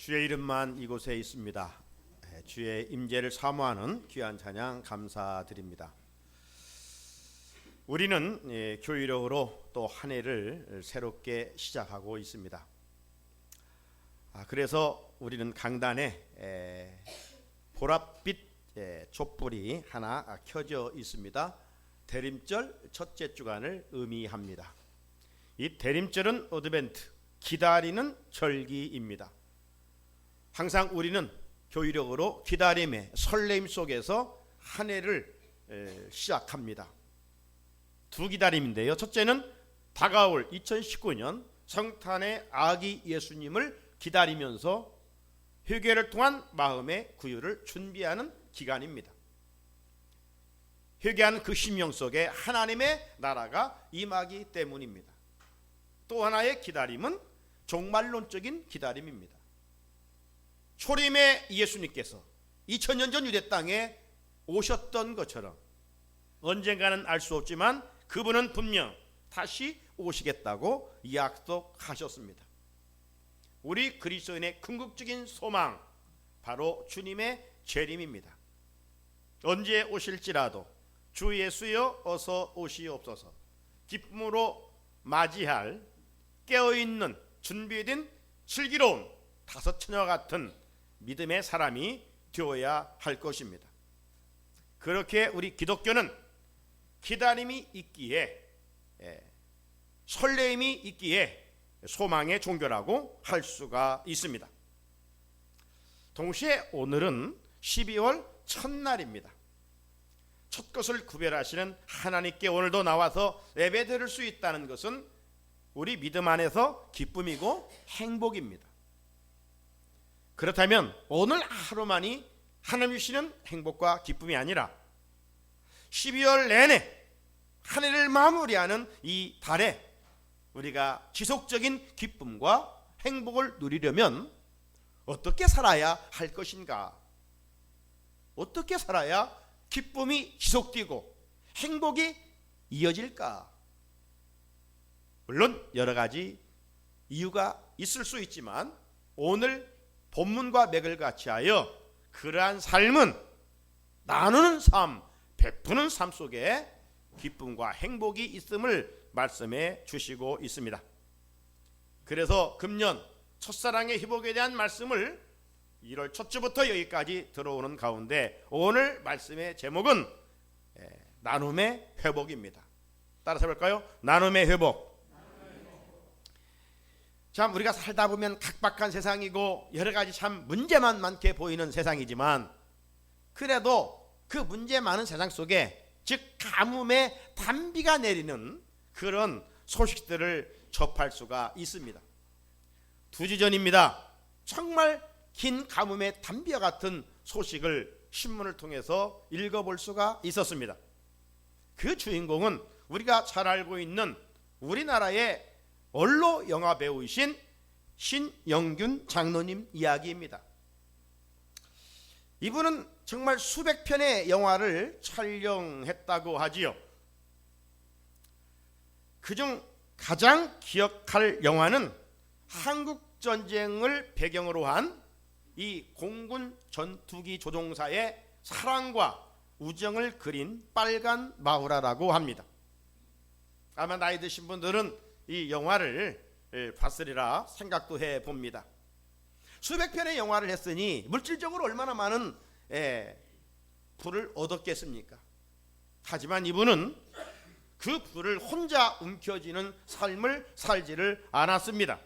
주의 이름만 이곳에 있습니다. 주의 임재를 사모하는 귀한 찬양 감사드립니다. 우리는 교회력으로 또 한 해를 새롭게 시작하고 있습니다. 그래서 우리는 강단에 보랏빛 촛불이 하나 켜져 있습니다. 대림절 첫째 주간을 의미합니다. 이 대림절은 어드벤트, 기다리는 절기입니다. 항상 우리는 교회력으로 기다림의 설렘 속에서 한 해를 시작합니다. 두 기다림인데요. 첫째는 다가올 2019년 성탄의 아기 예수님을 기다리면서 회개를 통한 마음의 구유를 준비하는 기간입니다. 회개하는 그 심령 속에 하나님의 나라가 임하기 때문입니다. 또 하나의 기다림은 종말론적인 기다림입니다. 초림의 예수님께서 2000년 전 유대 땅에 오셨던 것처럼 언젠가는 알 수 없지만 그분은 분명 다시 오시겠다고 약속하셨습니다. 우리 그리스도인의 궁극적인 소망, 바로 주님의 재림입니다. 언제 오실지라도 주 예수여 어서 오시옵소서, 기쁨으로 맞이할 깨어있는 준비된 슬기로운 다섯 처녀 같은 믿음의 사람이 되어야 할 것입니다. 그렇게 우리 기독교는 기다림이 있기에, 설렘이 있기에 소망의 종교라고 할 수가 있습니다. 동시에 오늘은 12월 첫날입니다. 첫 것을 구별하시는 하나님께 오늘도 나와서 예배드릴 수 있다는 것은 우리 믿음 안에서 기쁨이고 행복입니다. 그렇다면 오늘 하루만이 하나님 주시는 행복과 기쁨이 아니라 12월 내내 한 해를 마무리하는 이 달에 우리가 지속적인 기쁨과 행복을 누리려면 어떻게 살아야 할 것인가? 어떻게 살아야 기쁨이 지속되고 행복이 이어질까? 물론 여러 가지 이유가 있을 수 있지만 오늘 본문과 맥을 같이 하여 그러한 삶은 나누는 삶, 베푸는 삶 속에 기쁨과 행복이 있음을 말씀해 주시고 있습니다. 그래서 금년 첫사랑의 회복에 대한 말씀을 1월 첫 주부터 여기까지 들어오는 가운데 오늘 말씀의 제목은 나눔의 회복입니다. 따라서 해볼까요? 나눔의 회복. 참 우리가 살다 보면 각박한 세상이고 여러 가지 참 문제만 많게 보이는 세상이지만 그래도 그 문제 많은 세상 속에, 즉 가뭄의 단비가 내리는 그런 소식들을 접할 수가 있습니다. 2주 전입니다. 정말 긴 가뭄의 단비와 같은 소식을 신문을 통해서 읽어볼 수가 있었습니다. 그 주인공은 우리가 잘 알고 있는 우리나라의 원로 영화 배우이신 신영균 장로님 이야기입니다. 이분은 정말 수백 편의 영화를 촬영했다고 하지요. 그중 가장 기억할 영화는 한국전쟁을 배경으로 한 이 공군 전투기 조종사의 사랑과 우정을 그린 빨간 마우라라고 합니다. 아마 나이 드신 분들은 이 영화를 봤으리라 생각도 해봅니다. 수백 편의 영화를 했으니 물질적으로 얼마나 많은 부를 얻었겠습니까? 하지만 이분은 그 부를 혼자 움켜쥐는 삶을 살지를 않았습니다.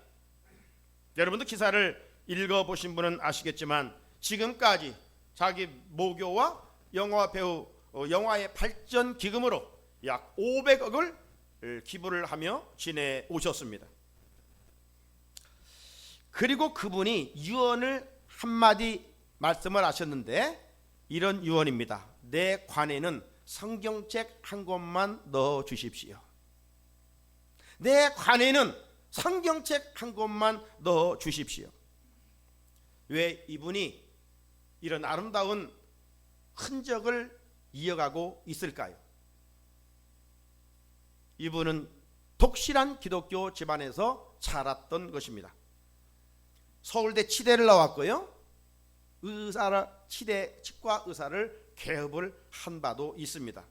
여러분도 기사를 읽어보신 분은 아시겠지만 지금까지 자기 모교와 영화 배우 영화의 발전 기금으로 약 500억을 기부를 하며 지내오셨습니다. 그리고 그분이 유언을 한마디 말씀을 하셨는데 이런 유언입니다. 내 관에는 성경책 한 권만 넣어 주십시오. 내 관에는 성경책 한 권만 넣어 주십시오. 왜 이분이 이런 아름다운 흔적을 이어가고 있을까요? 이분은 독실한 기독교 집안에서 자랐던 것입니다. 서울대 치대를 나왔고요. 치과 의사를 개업을 한 바도 있습니다.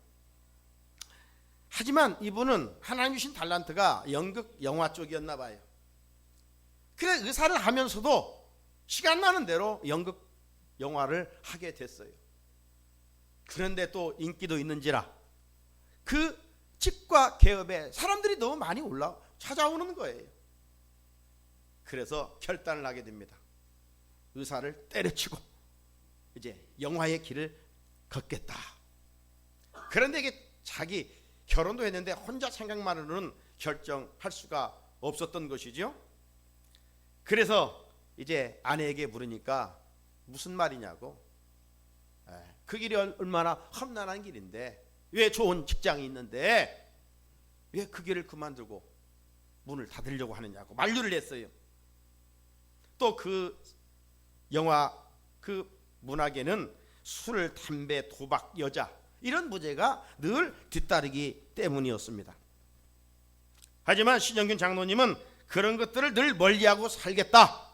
하지만 이분은 하나님 주신 달란트가 연극 영화 쪽이었나 봐요. 그래 의사를 하면서도 시간 나는 대로 연극 영화를 하게 됐어요. 그런데 또 인기도 있는지라 그 치과 개업에 사람들이 너무 많이 찾아오는 거예요. 그래서 결단을 하게 됩니다. 의사를 때려치고 이제 영화의 길을 걷겠다. 그런데 이게 자기 결혼도 했는데 혼자 생각만으로는 결정할 수가 없었던 것이죠. 그래서 이제 아내에게 물으니까 무슨 말이냐고, 그 길이 얼마나 험난한 길인데 왜 좋은 직장이 있는데 왜 그 길을 그만두고 문을 닫으려고 하느냐고 만류를 했어요. 또 그 영화 그 문학에는 술, 담배, 도박, 여자 이런 문제가 늘 뒤따르기 때문이었습니다. 하지만 신영균 장로님은 그런 것들을 늘 멀리하고 살겠다.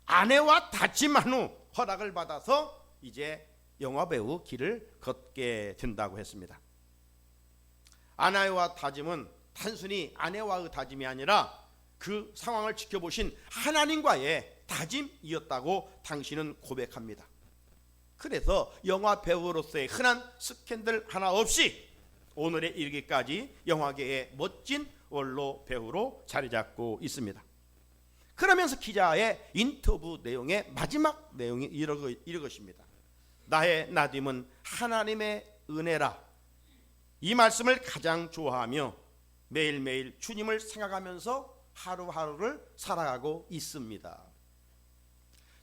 아내와 다짐한 후 허락을 받아서 이제 영화배우 길을 걷게 된다고 했습니다. 아내와 다짐은 단순히 아내와의 다짐이 아니라 그 상황을 지켜보신 하나님과의 다짐이었다고 당신은 고백합니다. 그래서 영화 배우로서의 흔한 스캔들 하나 없이 오늘에 이르기까지 영화계의 멋진 원로 배우로 자리 잡고 있습니다. 그러면서 기자의 인터뷰 내용의 마지막 내용이 이러것입니다. 나의 나됨은 하나님의 은혜라. 이 말씀을 가장 좋아하며 매일매일 주님을 생각하면서 하루하루를 살아가고 있습니다.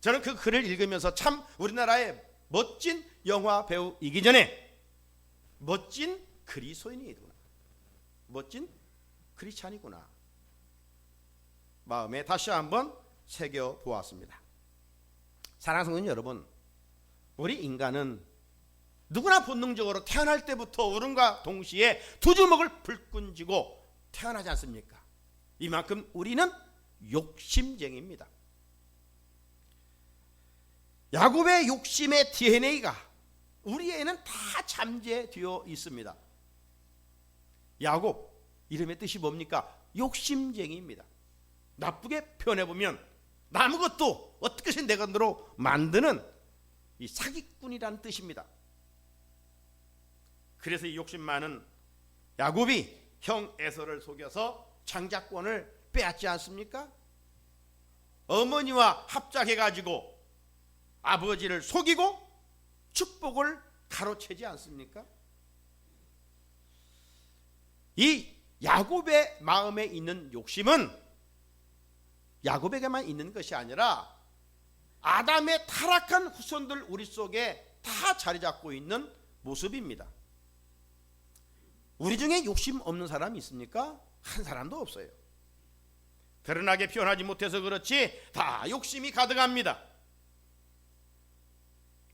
저는 그 글을 읽으면서 참 우리나라의 멋진 영화 배우이기 전에 멋진 그리스도인이구나, 멋진 크리스찬이구나 마음에 다시 한번 새겨보았습니다. 사랑하는 성도 여러분, 우리 인간은 누구나 본능적으로 태어날 때부터 어른과 동시에 두 주먹을 불끈 쥐고 태어나지 않습니까? 이만큼 우리는 욕심쟁이입니다. 야곱의 욕심의 DNA가 우리에는 다 잠재되어 있습니다. 야곱, 이름의 뜻이 뭡니까? 욕심쟁이입니다. 나쁘게 표현해보면 아무것도 어떻게든 내 것으로 만드는 이 사기꾼이라는 뜻입니다. 그래서 이 욕심 많은 야곱이 형 에서를 속여서 장자권을 빼앗지 않습니까? 어머니와 합작해가지고 아버지를 속이고 축복을 가로채지 않습니까? 이 야곱의 마음에 있는 욕심은 야곱에게만 있는 것이 아니라 아담의 타락한 후손들 우리 속에 다 자리 잡고 있는 모습입니다. 우리 중에 욕심 없는 사람이 있습니까? 한 사람도 없어요. 드러나게 표현하지 못해서 그렇지 다 욕심이 가득합니다.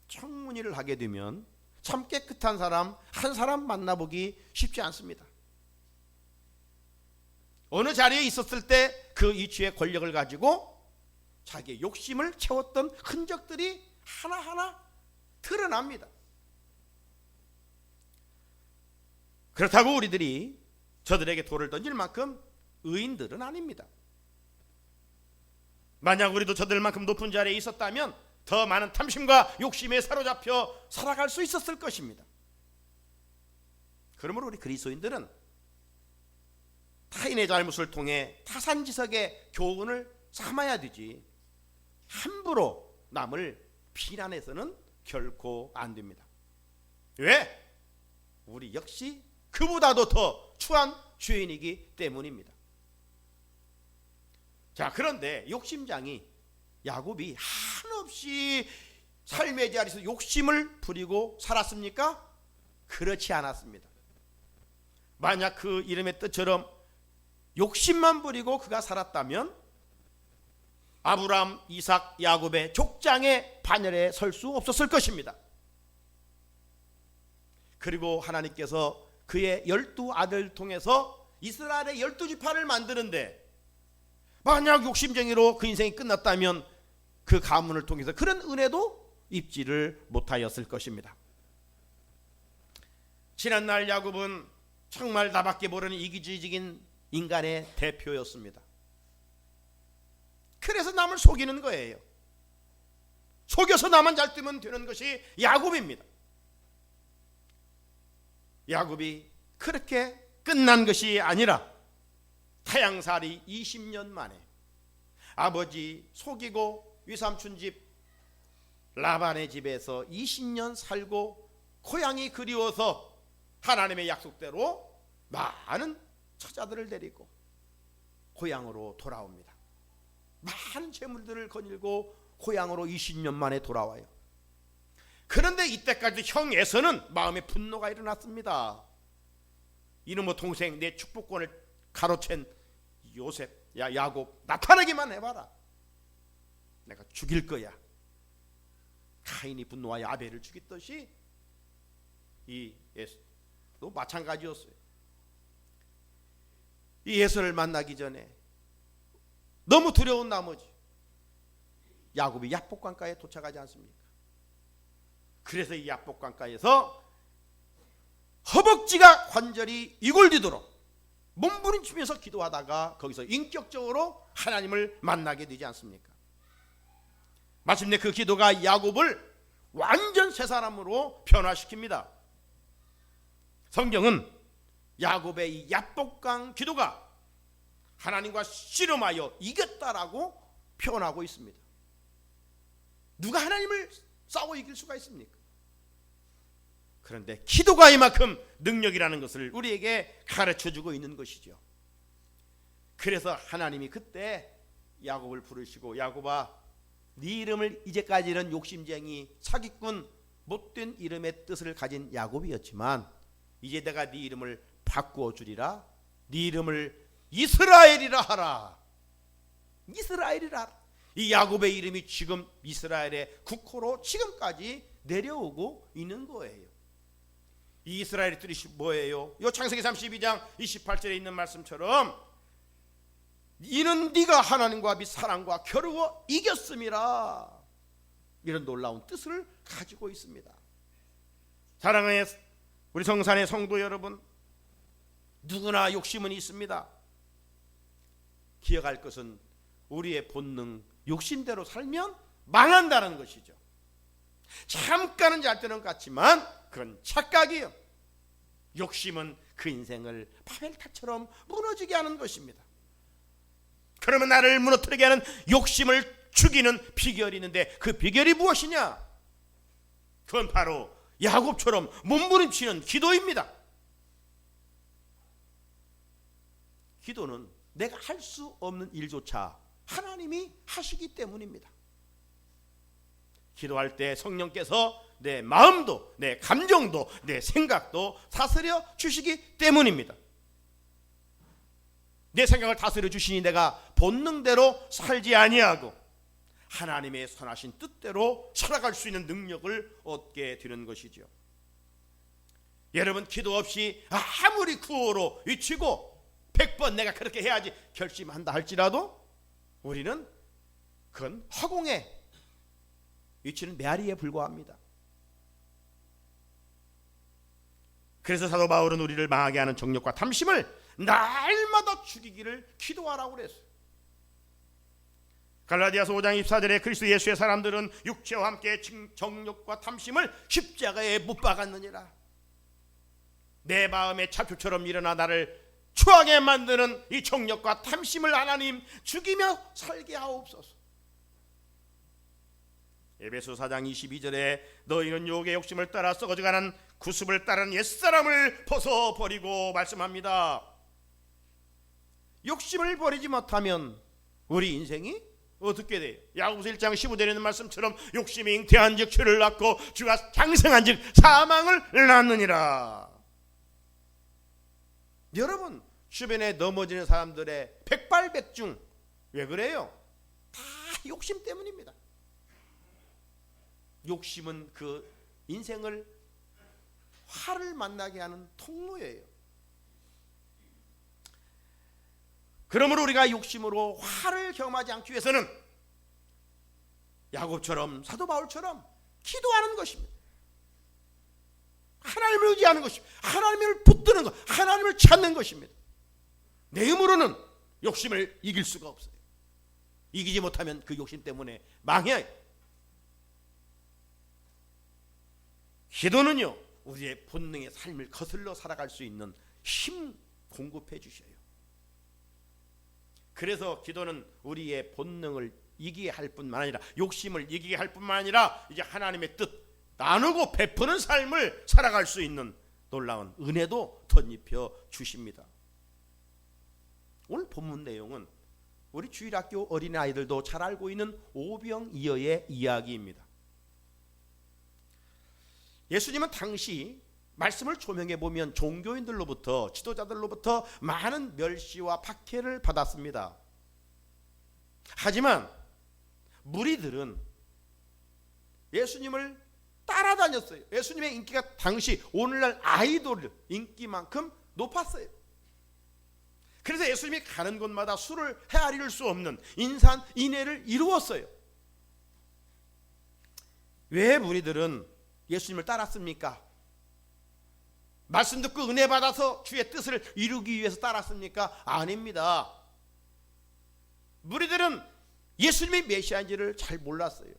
청문회를 하게 되면 참 깨끗한 사람 한 사람 만나보기 쉽지 않습니다. 어느 자리에 있었을 때 그 위치의 권력을 가지고 자기의 욕심을 채웠던 흔적들이 하나하나 드러납니다. 그렇다고 우리들이 저들에게 돌을 던질 만큼 의인들은 아닙니다. 만약 우리도 저들만큼 높은 자리에 있었다면 더 많은 탐심과 욕심에 사로잡혀 살아갈 수 있었을 것입니다. 그러므로 우리 그리스도인들은 타인의 잘못을 통해 타산지석의 교훈을 삼아야 되지 함부로 남을 비난해서는 결코 안 됩니다. 왜? 우리 역시 그보다도 더 추한 죄인이기 때문입니다. 자, 그런데 욕심장이 야곱이 한없이 삶의 자리에서 욕심을 부리고 살았습니까? 그렇지 않았습니다. 만약 그 이름의 뜻처럼 욕심만 부리고 그가 살았다면 아브라함, 이삭, 야곱의 족장의 반열에 설 수 없었을 것입니다. 그리고 하나님께서 그의 12아들을 통해서 이스라엘의 12지파를 만드는데 만약 욕심쟁이로 그 인생이 끝났다면 그 가문을 통해서 그런 은혜도 입지를 못하였을 것입니다. 지난날 야곱은 정말 나밖에 모르는 이기주의적인 인간의 대표였습니다. 그래서 남을 속이는 거예요. 속여서 나만 잘 뜨면 되는 것이 야곱입니다. 야곱이 그렇게 끝난 것이 아니라 타향살이 20년 만에 아버지 속이고 외삼촌 집 라반의 집에서 20년 살고 고향이 그리워서 하나님의 약속대로 많은 처자들을 데리고 고향으로 돌아옵니다. 많은 재물들을 거닐고 고향으로 20년 만에 돌아와요. 그런데 이때까지 형 에서는 마음에 분노가 일어났습니다. 이놈의 동생 내 축복권을 가로챈 요셉, 야곱 나타나기만 해봐라. 내가 죽일 거야. 카인이 분노하여 아벨을 죽였듯이 이 에서도 마찬가지였어요. 이 에서를 만나기 전에 너무 두려운 나머지 야곱이 야복강가에 도착하지 않습니까? 그래서 이 야복강가에서 허벅지가 관절이 이골되도록 몸부림치면서 기도하다가 거기서 인격적으로 하나님을 만나게 되지 않습니까? 마침내 그 기도가 야곱을 완전 새 사람으로 변화시킵니다. 성경은 야곱의 이 야복강 기도가 하나님과 씨름하여 이겼다라고 표현하고 있습니다. 누가 하나님을 싸워 이길 수가 있습니까? 그런데 기도가 이만큼 능력이라는 것을 우리에게 가르쳐주고 있는 것이죠. 그래서 하나님이 그때 야곱을 부르시고 야곱아 네 이름을 이제까지는 욕심쟁이 사기꾼 못된 이름의 뜻을 가진 야곱이었지만 이제 내가 네 이름을 바꾸어 주리라. 네 이름을 이스라엘이라 하라. 이스라엘이라 하라. 이 야곱의 이름이 지금 이스라엘의 국호로 지금까지 내려오고 있는 거예요. 이 이스라엘의 뜻이 뭐예요? 이 창세기 32장 28절에 있는 말씀처럼 이는 네가 하나님과 및 사랑과 겨루어 이겼음이라. 이런 놀라운 뜻을 가지고 있습니다. 사랑하는 우리 성산의 성도 여러분, 누구나 욕심은 있습니다. 기억할 것은 우리의 본능, 욕심대로 살면 망한다는 것이죠. 잠깐은 잘 때는 같지만 그건 착각이에요. 욕심은 그 인생을 바벨탑처럼 무너지게 하는 것입니다. 그러면 나를 무너뜨리게 하는 욕심을 죽이는 비결이 있는데 그 비결이 무엇이냐? 그건 바로 야곱처럼 몸부림치는 기도입니다. 기도는 내가 할 수 없는 일조차 하나님이 하시기 때문입니다. 기도할 때 성령께서 내 마음도 내 감정도 내 생각도 다스려 주시기 때문입니다. 내 생각을 다스려 주시니 내가 본능대로 살지 아니하고 하나님의 선하신 뜻대로 살아갈 수 있는 능력을 얻게 되는 것이죠. 여러분 기도 없이 아무리 구호로 외치고 100번 내가 그렇게 해야지 결심한다 할지라도 우리는 그건 허공에 위치는 메아리에 불과합니다. 그래서 사도 바울은 우리를 망하게 하는 정욕과 탐심을 날마다 죽이기를 기도하라고 그랬어요. 갈라디아서 5장 24절에 그리스도 예수의 사람들은 육체와 함께 정욕과 탐심을 십자가에 못 박았느니라. 내 마음의 차표처럼 일어나 나를 추하게 만드는 이 정욕과 탐심을 하나님 죽이며 살게 하옵소서. 에베소 4장 22절에 너희는 유혹의 욕심을 따라 썩어져가는 구습을 따른 옛사람을 벗어버리고 말씀합니다. 욕심을 버리지 못하면 우리 인생이 어떻게 돼요? 야고보서 1장 15절에 있는 말씀처럼 욕심이 잉태한즉 죄를 낳고 죄가 장성한즉 사망을 낳느니라. 여러분 주변에 넘어지는 사람들의 백발백중 왜 그래요? 다 욕심 때문입니다. 욕심은 그 인생을 화를 만나게 하는 통로예요. 그러므로 우리가 욕심으로 화를 경험하지 않기 위해서는 야곱처럼 사도 바울처럼 기도하는 것입니다. 하나님을 의지하는 것입니다. 하나님을 붙드는 것, 하나님을 찾는 것입니다. 내 힘으로는 욕심을 이길 수가 없어요. 이기지 못하면 그 욕심 때문에 망해요. 기도는요, 우리의 본능의 삶을 거슬러 살아갈 수 있는 힘 공급해 주셔요. 그래서 기도는 우리의 본능을 이기게 할 뿐만 아니라, 욕심을 이기게 할 뿐만 아니라, 이제 하나님의 뜻 나누고 베푸는 삶을 살아갈 수 있는 놀라운 은혜도 덧입혀 주십니다. 오늘 본문 내용은 우리 주일학교 어린아이들도 잘 알고 있는 오병이어의 이야기입니다. 예수님은 당시 말씀을 조명해 보면 종교인들로부터, 지도자들로부터 많은 멸시와 박해를 받았습니다. 하지만 무리들은 예수님을 따라다녔어요. 예수님의 인기가 당시 오늘날 아이돌 인기만큼 높았어요. 그래서 예수님이 가는 곳마다 수를 헤아릴 수 없는 인산인해를 이루었어요. 왜 무리들은 예수님을 따랐습니까? 말씀 듣고 은혜 받아서 주의 뜻을 이루기 위해서 따랐습니까? 아닙니다. 무리들은 예수님이 메시아인지를 잘 몰랐어요.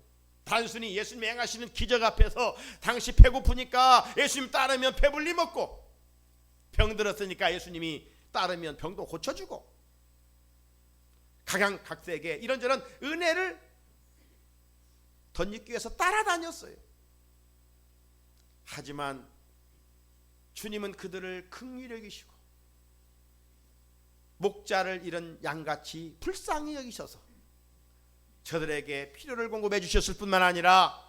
단순히 예수님이 행하시는 기적 앞에서 당시 배고프니까 예수님 따르면 배불리 먹고, 병 들었으니까 예수님이 따르면 병도 고쳐주고, 각양각색의 이런저런 은혜를 덧입기 위해서 따라다녔어요. 하지만 주님은 그들을 긍휼히 여기시고 목자를 잃은 양같이 불쌍히 여기셔서 저들에게 필요를 공급해 주셨을 뿐만 아니라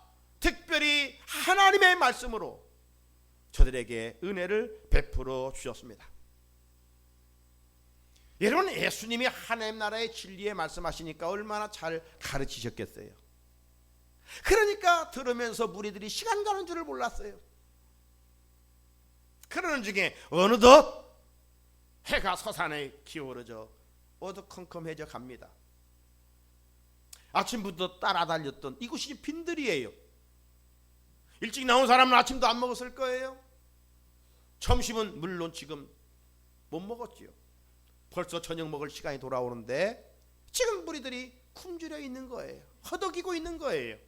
특별히 하나님의 말씀으로 저들에게 은혜를 베풀어 주셨습니다. 여러분, 예수님이 하나님 나라의 진리에 말씀하시니까 얼마나 잘 가르치셨겠어요. 그러니까 들으면서 무리들이 시간 가는 줄을 몰랐어요. 그러는 중에 어느덧 해가 서산에 기울어져 어두컴컴해져 갑니다. 아침부터 따라달렸던 이곳이 빈들이에요. 일찍 나온 사람은 아침도 안 먹었을 거예요. 점심은 물론 지금 못 먹었지요. 벌써 저녁 먹을 시간이 돌아오는데 지금 무리들이 굶주려 있는 거예요. 허덕이고 있는 거예요.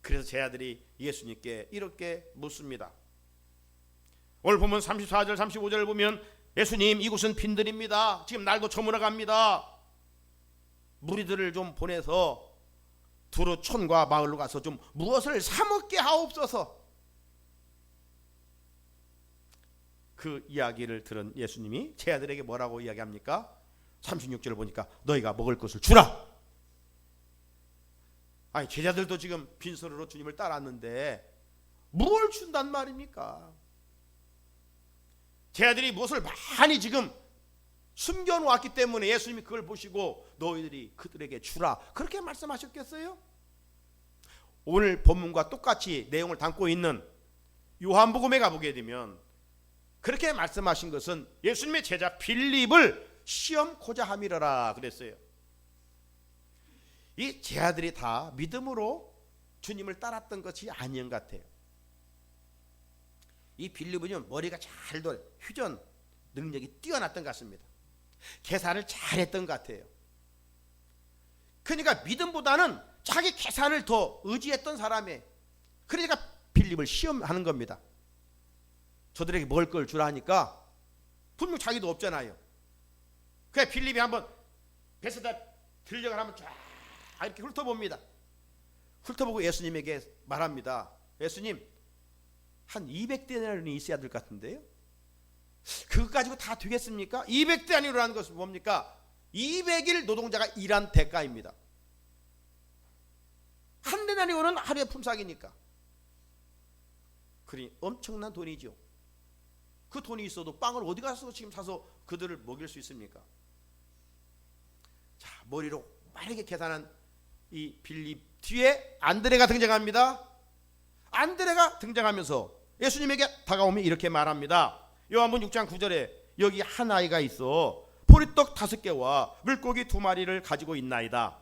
그래서 제 아들이 예수님께 이렇게 묻습니다. 오늘 보면 34절 35절을 보면, 예수님, 이곳은 빈들입니다. 지금 날도 저물어 갑니다. 무리들을 좀 보내서 두루 촌과 마을로 가서 좀 무엇을 사 먹게 하옵소서. 그 이야기를 들은 예수님이 제 아들에게 뭐라고 이야기합니까? 36절을 보니까 너희가 먹을 것을 주라. 아니, 제자들도 지금 빈손으로 주님을 따랐는데 뭘 준단 말입니까? 제 아들이 무엇을 많이 지금 숨겨놓았기 때문에 예수님이 그걸 보시고 너희들이 그들에게 주라, 그렇게 말씀하셨겠어요? 오늘 본문과 똑같이 내용을 담고 있는 요한복음에 가보게 되면 그렇게 말씀하신 것은 예수님의 제자 빌립을 시험코자 함이라라 그랬어요. 이 제자들이 다 믿음으로 주님을 따랐던 것이 아닌 것 같아요. 이 빌립은 머리가 잘 돌, 휴전 능력이 뛰어났던 것 같습니다. 계산을 잘했던 것 같아요. 그러니까 믿음보다는 자기 계산을 더 의지했던 사람이에요. 그러니까 빌립을 시험하는 겁니다. 저들에게 먹을 걸 주라 하니까 분명 자기도 없잖아요. 그래 빌립이 한번 뱃에다 들려가 한번 쫙 이렇게 훑어봅니다. 훑어보고 예수님에게 말합니다. 예수님, 한 200데나리온이 있어야 될 것 같은데요. 그거 가지고 다 되겠습니까? 200데나리온이라는 것은 뭡니까? 200일 노동자가 일한 대가입니다. 한 데나리온은 하루의 품삯이니까. 그러니 엄청난 돈이죠. 그 돈이 있어도 빵을 어디 가서 지금 사서 그들을 먹일 수 있습니까? 자, 머리로 빠르게 계산한 이 빌립 뒤에 안드레가 등장합니다. 안드레가 등장하면서 예수님에게 다가오며 이렇게 말합니다. 요한복음 6장 9절에 여기 한 아이가 있어 보리떡 5개와 물고기 2마리를 가지고 있나이다.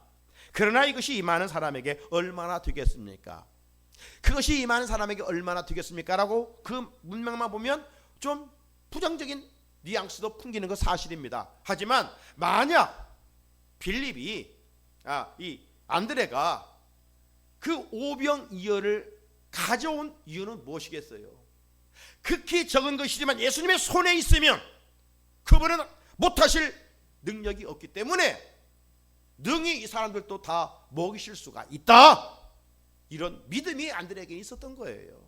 그러나 이것이 임하는 사람에게 얼마나 되겠습니까? 그것이 임하는 사람에게 얼마나 되겠습니까? 라고 그 문맥만 보면 좀 부정적인 뉘앙스도 풍기는 것 사실입니다. 하지만 만약 빌립이 이 안드레가 그 오병이어를 가져온 이유는 무엇이겠어요? 극히 적은 것이지만 예수님의 손에 있으면 그분은 못하실 능력이 없기 때문에 능히 이 사람들도 다 먹이실 수가 있다. 이런 믿음이 안드레에게 있었던 거예요.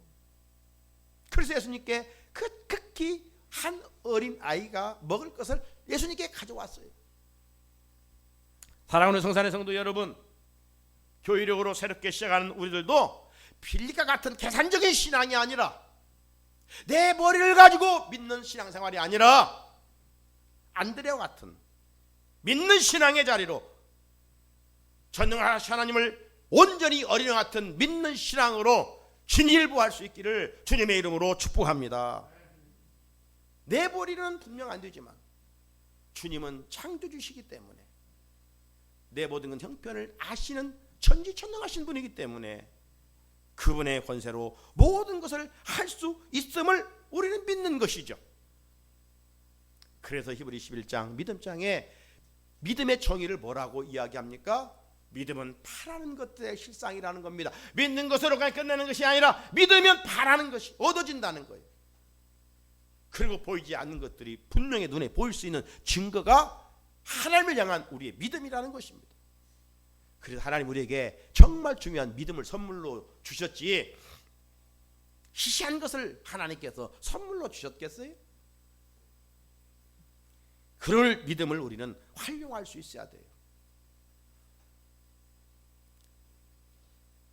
그래서 예수님께 그 극히 한 어린 아이가 먹을 것을 예수님께 가져왔어요. 사랑하는 성산의 성도 여러분, 교회력으로 새롭게 시작하는 우리들도 빌립과 같은 계산적인 신앙이 아니라 내 머리를 가지고 믿는 신앙생활이 아니라 안드레와 같은 믿는 신앙의 자리로 전능하신 하나님을 온전히 어린애 같은 믿는 신앙으로 진일보할 수 있기를 주님의 이름으로 축복합니다. 내 머리는 분명 안 되지만 주님은 창조주시기 때문에 내 모든 건 형편을 아시는 천지천능하신 분이기 때문에 그분의 권세로 모든 것을 할 수 있음을 우리는 믿는 것이죠. 그래서 히브리 11장 믿음장에 믿음의 정의를 뭐라고 이야기합니까? 믿음은 바라는 것들의 실상이라는 겁니다. 믿는 것으로 그냥 끝내는 것이 아니라 믿으면 바라는 것이 얻어진다는 거예요. 그리고 보이지 않는 것들이 분명히 눈에 보일 수 있는 증거가 하나님을 향한 우리의 믿음이라는 것입니다. 그래서 하나님 우리에게 정말 중요한 믿음을 선물로 주셨지 희시한 것을 하나님께서 선물로 주셨겠어요? 그럴 믿음을 우리는 활용할 수 있어야 돼요.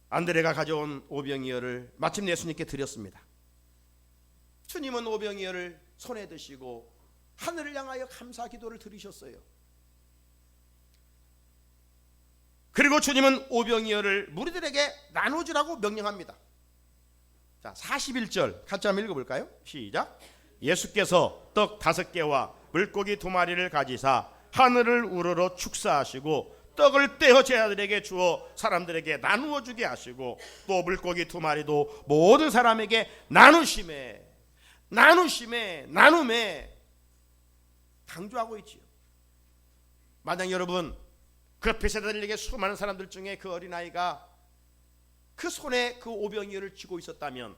안드레가 가져온 오병이어를 마침내 예수님께 드렸습니다. 주님은 오병이어를 손에 드시고 하늘을 향하여 감사 기도를 드리셨어요. 그리고 주님은 오병이어를 무리들에게 나눠주라고 명령합니다. 자, 41절 같이 한번 읽어볼까요? 시작. 예수께서 떡 5개와 물고기 2마리를 가지사 하늘을 우러러 축사하시고 떡을 떼어 제자들에게 주어 사람들에게 나누어 주게 하시고 또 물고기 2마리도 모든 사람에게 나눔에 강조하고 있지요. 만약 여러분 그 베세다들에게 수많은 사람들 중에 그 어린아이가 그 손에 그 오병이어를 쥐고 있었다면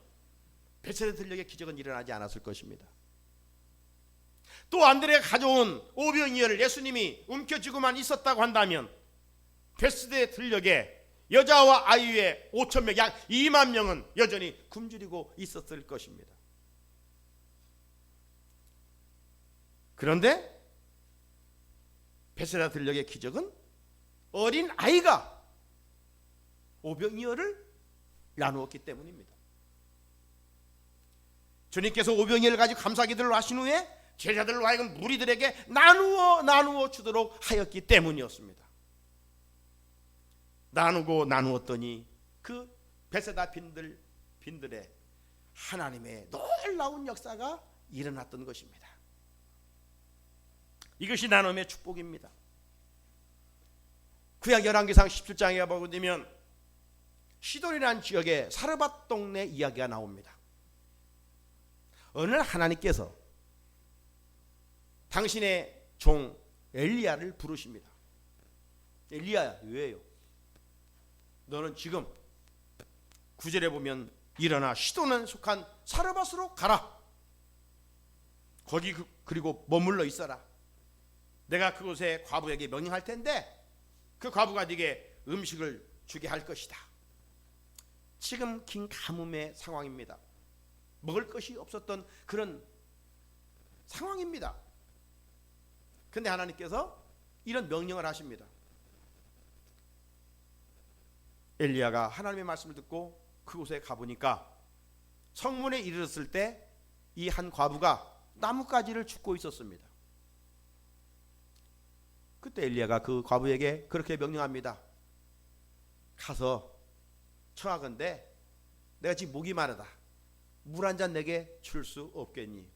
베세다들에게 기적은 일어나지 않았을 것입니다. 또 안드레가 가져온 오병이어를 예수님이 움켜쥐고만 있었다고 한다면 베스데 들녘에 여자와 아이 외에 5,000명 약 2만 명은 여전히 굶주리고 있었을 것입니다. 그런데 베세다 들녘의 기적은 어린 아이가 오병이어를 나누었기 때문입니다. 주님께서 오병이어를 가지고 감사기도를 하신 후에 제자들로 하여금 무리들에게 나누어 주도록 하였기 때문이었습니다. 나누었더니 그 베세다 빈들에 하나님의 놀라운 역사가 일어났던 것입니다. 이것이 나눔의 축복입니다. 구약 열왕기상 17장에 보게 되면 시돈이라는 지역의 사르밧 동네 이야기가 나옵니다. 어느 날 하나님께서 당신의 종 엘리야를 부르십니다. 엘리야야, 왜요? 너는 지금 9절에 보면 일어나 시돈에 속한 사르밧으로 가라. 거기 그리고 머물러 있어라. 내가 그곳에 과부에게 명령할 텐데 그 과부가 네게 음식을 주게 할 것이다. 지금 긴 가뭄의 상황입니다. 먹을 것이 없었던 그런 상황입니다. 근데 하나님께서 이런 명령을 하십니다. 엘리야가 하나님의 말씀을 듣고 그곳에 가보니까 성문에 이르렀을 때 이 한 과부가 나뭇가지를 줍고 있었습니다. 그때 엘리야가 그 과부에게 그렇게 명령합니다. 가서 청하건대 내가 지금 목이 마르다. 물 한 잔 내게 줄 수 없겠니?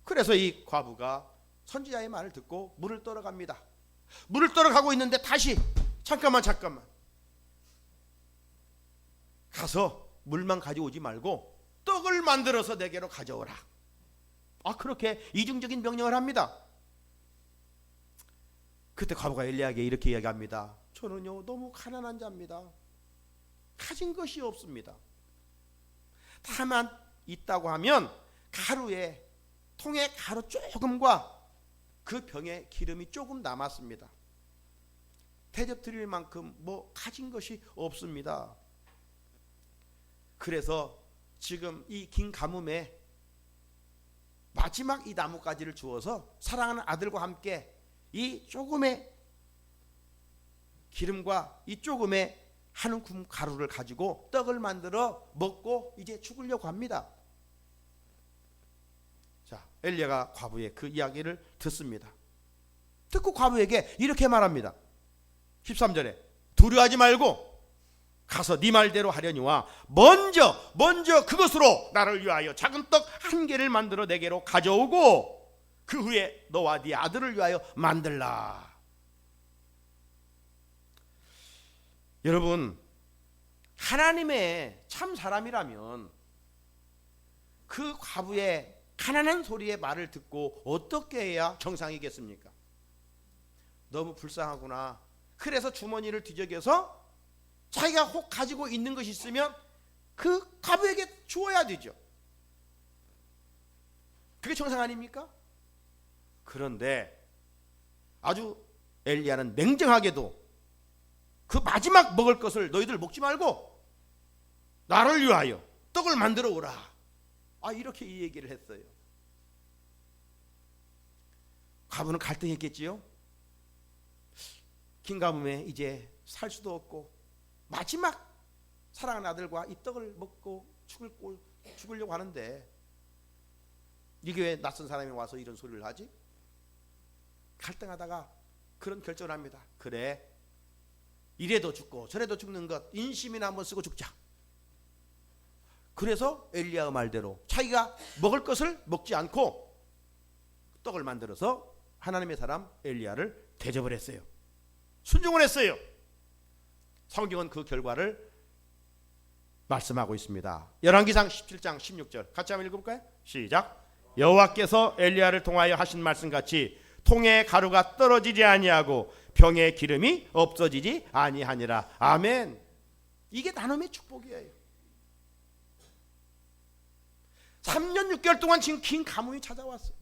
그래서 이 과부가 선지자의 말을 듣고 물을 떠러 갑니다. 물을 떨어가고 있는데 다시 잠깐만 가서 물만 가져오지 말고 떡을 만들어서 내게로 가져오라. 그렇게 이중적인 명령을 합니다. 그때 과부가 엘리야에게 이렇게 이야기합니다. 저는요 너무 가난한 자입니다. 가진 것이 없습니다. 다만 있다고 하면 가루에 통에 가루 조금과 그 병에 기름이 조금 남았습니다. 대접 드릴 만큼 뭐 가진 것이 없습니다. 그래서 지금 이 긴 가뭄에 마지막 이 나뭇가지를 주어서 사랑하는 아들과 함께 이 조금의 기름과 이 조금의 한 움큼 가루를 가지고 떡을 만들어 먹고 이제 죽으려고 합니다. 자, 엘리야가 과부의 그 이야기를 듣습니다. 듣고 과부에게 이렇게 말합니다. 13절에 두려워하지 말고 가서 네 말대로 하려니와 먼저 그것으로 나를 위하여 작은 떡 한 개를 만들어 내게로 가져오고 그 후에 너와 네 아들을 위하여 만들라. 여러분, 하나님의 참 사람이라면 그 과부의 가난한 소리의 말을 듣고 어떻게 해야 정상이겠습니까? 너무 불쌍하구나. 그래서 주머니를 뒤적여서 자기가 혹 가지고 있는 것이 있으면 그 과부에게 주어야 되죠. 그게 정상 아닙니까? 그런데 아주 엘리야는 냉정하게도 그 마지막 먹을 것을 너희들 먹지 말고 나를 위하여 떡을 만들어 오라. 이렇게 이 얘기를 했어요. 과부는 갈등했겠지요. 긴 가뭄에 이제 살 수도 없고 마지막 사랑하는 아들과 이 떡을 먹고 죽으려고 하는데 이게 왜 낯선 사람이 와서 이런 소리를 하지? 갈등하다가 그런 결정을 합니다. 그래, 이래도 죽고 저래도 죽는 것 인심이나 한번 쓰고 죽자. 그래서 엘리야의 말대로 자기가 먹을 것을 먹지 않고 떡을 만들어서 하나님의 사람 엘리야를 대접을 했어요. 순종을 했어요. 성경은 그 결과를 말씀하고 있습니다. 열왕기상 17장 16절 같이 한번 읽어볼까요? 시작. 여호와께서 엘리야를 통하여 하신 말씀같이 통에 가루가 떨어지지 아니하고 병에 기름이 없어지지 아니하니라. 아멘. 이게 나눔의 축복이에요. 3년 6개월 동안 지금 긴 가뭄이 찾아왔어요.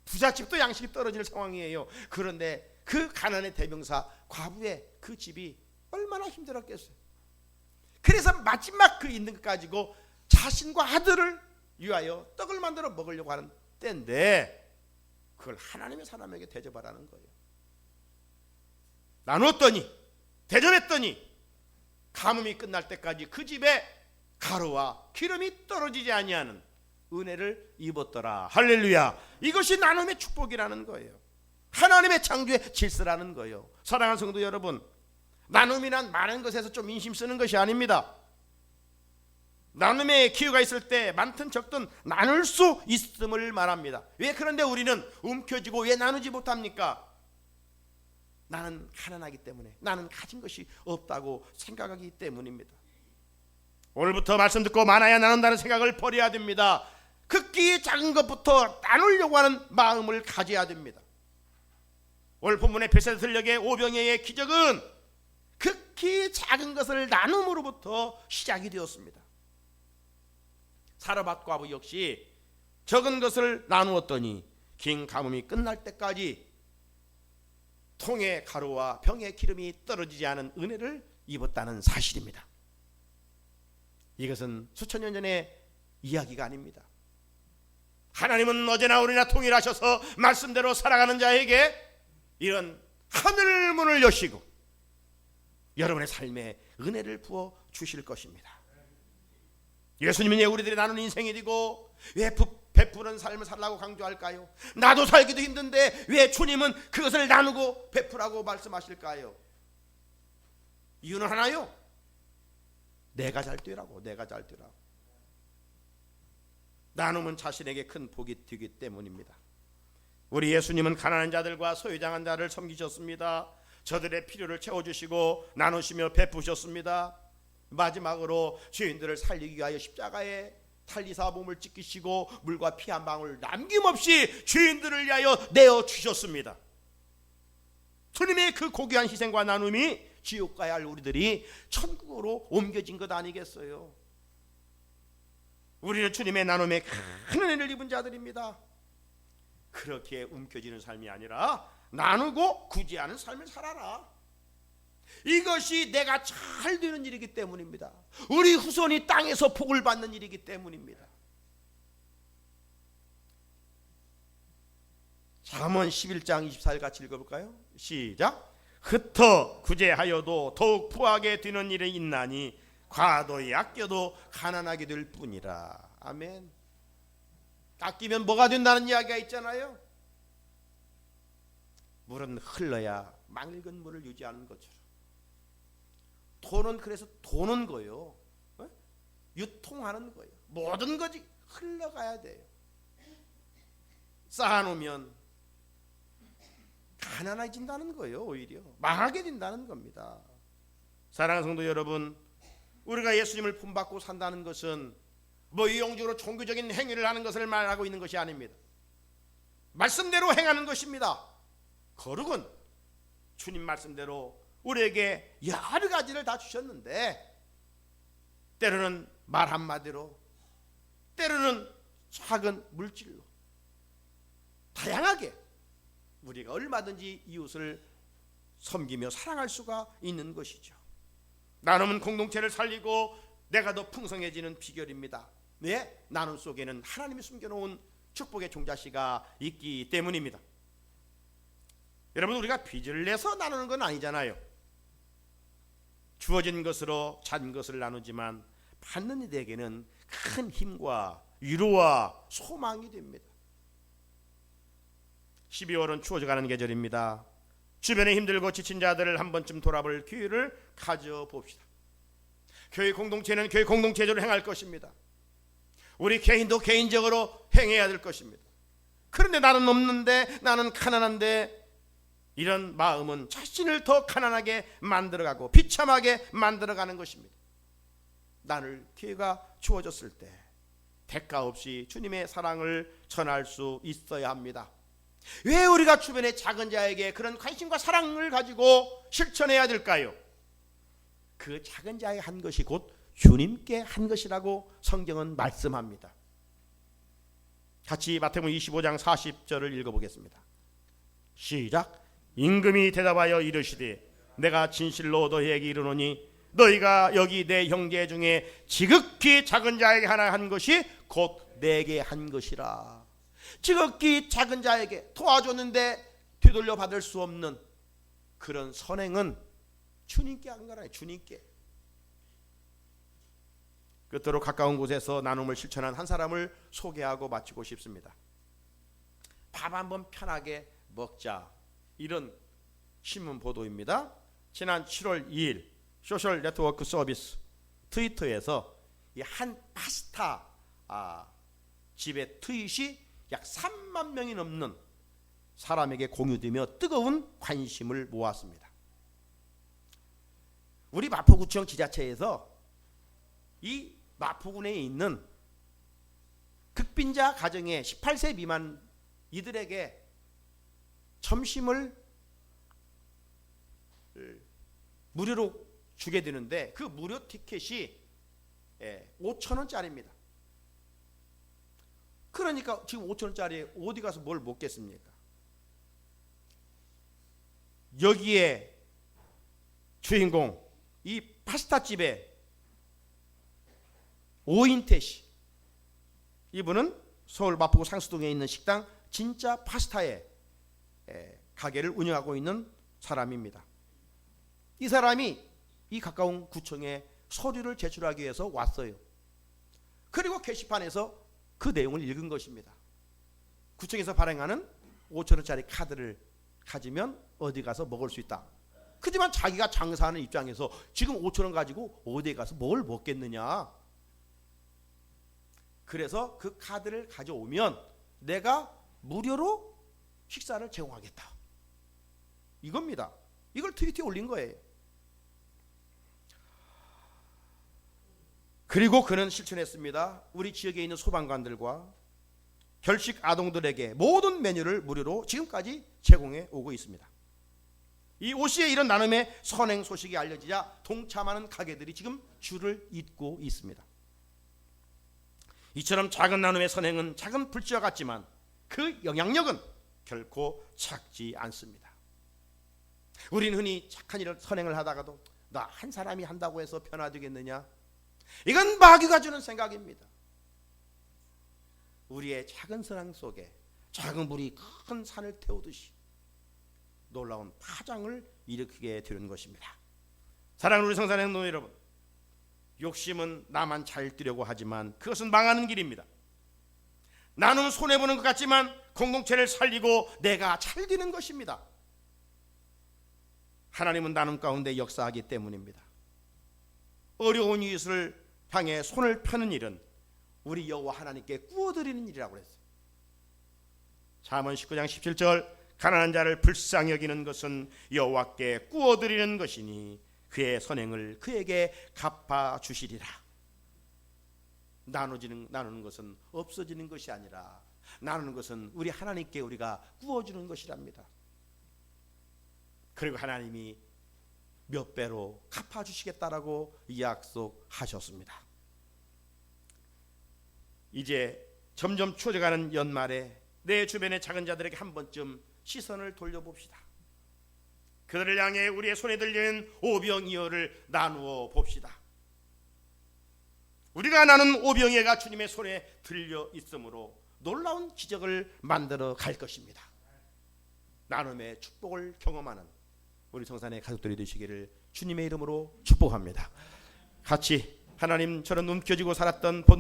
부잣집도 양식이 떨어질 상황이에요. 그런데 그 가난의 대명사 과부의 그 집이 얼마나 힘들었겠어요. 그래서 마지막 그 있는 것 가지고 자신과 아들을 위하여 떡을 만들어 먹으려고 하는 때인데 그걸 하나님의 사람에게 대접하라는 거예요. 나누었더니 대접했더니 가뭄이 끝날 때까지 그 집에 가루와 기름이 떨어지지 아니하는 은혜를 입었더라. 할렐루야. 이것이 나눔의 축복이라는 거예요. 하나님의 창조의 질서라는 거예요. 사랑하는 성도 여러분, 나눔이란 많은 것에서 좀 인심 쓰는 것이 아닙니다. 나눔의 기회가 있을 때 많든 적든 나눌 수 있음을 말합니다. 왜 그런데 우리는 움켜쥐고 왜 나누지 못합니까? 나는 가난하기 때문에, 나는 가진 것이 없다고 생각하기 때문입니다. 오늘부터 말씀 듣고 많아야 나눈다는 생각을 버려야 됩니다. 극히 작은 것부터 나누려고 하는 마음을 가져야 됩니다. 오늘 본문의 베세드력의 오병이어의 기적은 극히 작은 것을 나눔으로부터 시작이 되었습니다. 사르밧 과부 역시 적은 것을 나누었더니 긴 가뭄이 끝날 때까지 통에 가루와 병에 기름이 떨어지지 않은 은혜를 입었다는 사실입니다. 이것은 수천 년 전의 이야기가 아닙니다. 하나님은 어제나 오늘이나 동일하셔서 말씀대로 살아가는 자에게 이런 하늘 문을 여시고 여러분의 삶에 은혜를 부어 주실 것입니다. 예수님은 왜 우리들이 나누는 인생이 되고 왜 베푸는 삶을 살라고 강조할까요? 나도 살기도 힘든데 왜 주님은 그것을 나누고 베푸라고 말씀하실까요? 이유는 하나요. 내가 잘 되라고. 나눔은 자신에게 큰 복이 되기 때문입니다. 우리 예수님은 가난한 자들과 소유장한 자를 섬기셨습니다. 저들의 필요를 채워주시고 나누시며 베푸셨습니다. 마지막으로 죄인들을 살리기 위하여 십자가에 탈리사 몸을 찢기시고 물과 피 한 방울 남김없이 죄인들을 위하여 내어주셨습니다. 주님의 그 고귀한 희생과 나눔이 지옥 가야 할 우리들이 천국으로 옮겨진 것 아니겠어요? 우리는 주님의 나눔에 큰 은혜를 입은 자들입니다. 그렇게 움켜쥐는 삶이 아니라 나누고 구제하는 삶을 살아라. 이것이 내가 잘 되는 일이기 때문입니다. 우리 후손이 땅에서 복을 받는 일이기 때문입니다. 잠언 11장 24절 같이 읽어볼까요? 시작. 흩어 구제하여도 더욱 부하게 되는 일이 있나니 과도히 아껴도 가난하게 될 뿐이라. 아멘. 아끼면 뭐가 된다는 이야기가 있잖아요. 물은 흘러야 맑은 물을 유지하는 것처럼 돈은 그래서 도는 거예요. 유통하는 거예요. 모든 것이 흘러가야 돼요. 쌓아놓으면 가난해진다는 거예요. 오히려 망하게 된다는 겁니다. 사랑하는 성도 여러분, 우리가 예수님을 본받고 산다는 것은 뭐 이용적으로 종교적인 행위를 하는 것을 말하고 있는 것이 아닙니다. 말씀대로 행하는 것입니다. 거룩은 주님 말씀대로 우리에게 여러 가지를 다 주셨는데 때로는 말 한마디로, 때로는 작은 물질로 다양하게 우리가 얼마든지 이웃을 섬기며 사랑할 수가 있는 것이죠. 나눔은 공동체를 살리고 내가 더 풍성해지는 비결입니다. 네? 나눔 속에는 하나님이 숨겨놓은 축복의 종자씨가 있기 때문입니다. 여러분, 우리가 빚을 내서 나누는 건 아니잖아요. 주어진 것으로 작은 것을 나누지만 받는 이들에게는 큰 힘과 위로와 소망이 됩니다. 12월은 추워져가는 계절입니다. 주변에 힘들고 지친 자들을 한 번쯤 돌아볼 기회를 가져봅시다. 교회 공동체는 교회 공동체적으로 행할 것입니다. 우리 개인도 개인적으로 행해야 될 것입니다. 그런데 나는 없는데, 나는 가난한데, 이런 마음은 자신을 더 가난하게 만들어가고 비참하게 만들어가는 것입니다. 나눌 기회가 주어졌을 때 대가 없이 주님의 사랑을 전할 수 있어야 합니다. 왜 우리가 주변의 작은 자에게 그런 관심과 사랑을 가지고 실천해야 될까요? 그 작은 자의 한 것이 곧 주님께 한 것이라고 성경은 말씀합니다. 같이 마태복음 25장 40절을 읽어보겠습니다. 시작. 임금이 대답하여 이르시되 내가 진실로 너희에게 이르노니 너희가 여기 내 형제 중에 지극히 작은 자에게 하나 한 것이 곧 내게 한 것이라. 지극히 작은 자에게 도와줬는데 되돌려 받을 수 없는 그런 선행은 주님께 한 거라. 주님께. 끝으로 가까운 곳에서 나눔을 실천한 한 사람을 소개하고 마치고 싶습니다. 밥 한번 편하게 먹자, 이런 신문 보도입니다. 지난 7월 2일 소셜 네트워크 서비스 트위터에서 이 한 파스타 집의 트윗이 약 3만 명이 넘는 사람에게 공유되며 뜨거운 관심을 모았습니다. 우리 마포구청 지자체에서 이 마포군에 있는 극빈자 가정의 18세 미만 이들에게 점심을 무료로 주게 되는데 그 무료 티켓이 5,000원짜리입니다. 그러니까 지금 5,000원짜리 어디 가서 뭘 먹겠습니까? 여기에 주인공 이 파스타집의 오인태 씨, 이분은 서울 마포구 상수동에 있는 식당 진짜 파스타의 가게를 운영하고 있는 사람입니다. 이 사람이 이 가까운 구청에 서류를 제출하기 위해서 왔어요. 그리고 게시판에서 그 내용을 읽은 것입니다. 구청에서 발행하는 5,000원짜리 카드를 가지면 어디 가서 먹을 수 있다. 하지만 자기가 장사하는 입장에서 지금 5,000원 가지고 어디 가서 뭘 먹겠느냐. 그래서 그 카드를 가져오면 내가 무료로 식사를 제공하겠다. 이겁니다. 이걸 트위터에 올린 거예요. 그리고 그는 실천했습니다. 우리 지역에 있는 소방관들과 결식 아동들에게 모든 메뉴를 무료로 지금까지 제공해 오고 있습니다. 이 오씨의 이런 나눔의 선행 소식이 알려지자 동참하는 가게들이 지금 줄을 잇고 있습니다. 이처럼 작은 나눔의 선행은 작은 불씨와 같지만 그 영향력은 결코 작지 않습니다. 우리는 흔히 착한 일을 선행을 하다가도 나 한 사람이 한다고 해서 변화되겠느냐? 이건 마귀가 주는 생각입니다. 우리의 작은 선행 속에 작은 불이 큰 산을 태우듯이 놀라운 파장을 일으키게 되는 것입니다. 사랑하는 우리 성산의 성도 여러분, 욕심은 나만 잘 뛰려고 하지만 그것은 망하는 길입니다. 나는 손해보는 것 같지만 공동체를 살리고 내가 잘 되는 것입니다. 하나님은 나눔 가운데 역사하기 때문입니다. 어려운 이웃을 향해 손을 펴는 일은 우리 여호와 하나님께 구워드리는 일이라고 했어요. 잠언 19장 17절 가난한 자를 불쌍히 여기는 것은 여호와께 구워드리는 것이니 그의 선행을 그에게 갚아주시리라. 나누는 것은 없어지는 것이 아니라 나누는 것은 우리 하나님께 우리가 구워주는 것이랍니다. 그리고 하나님이 몇 배로 갚아주시겠다라고 약속하셨습니다. 이제 점점 추워져가는 연말에 내 주변의 작은 자들에게 한 번쯤 시선을 돌려봅시다. 그들을 향해 우리의 손에 들려있는 오병이어를 나누어 봅시다. 우리가 나눈 오병이어가 주님의 손에 들려 있으므로 놀라운 기적을 만들어 갈 것입니다. 나눔의 축복을 경험하는 우리 성산의 가족들이 되시기를 주님의 이름으로 축복합니다. 같이 하나님, 저는 움켜쥐고 살았던 본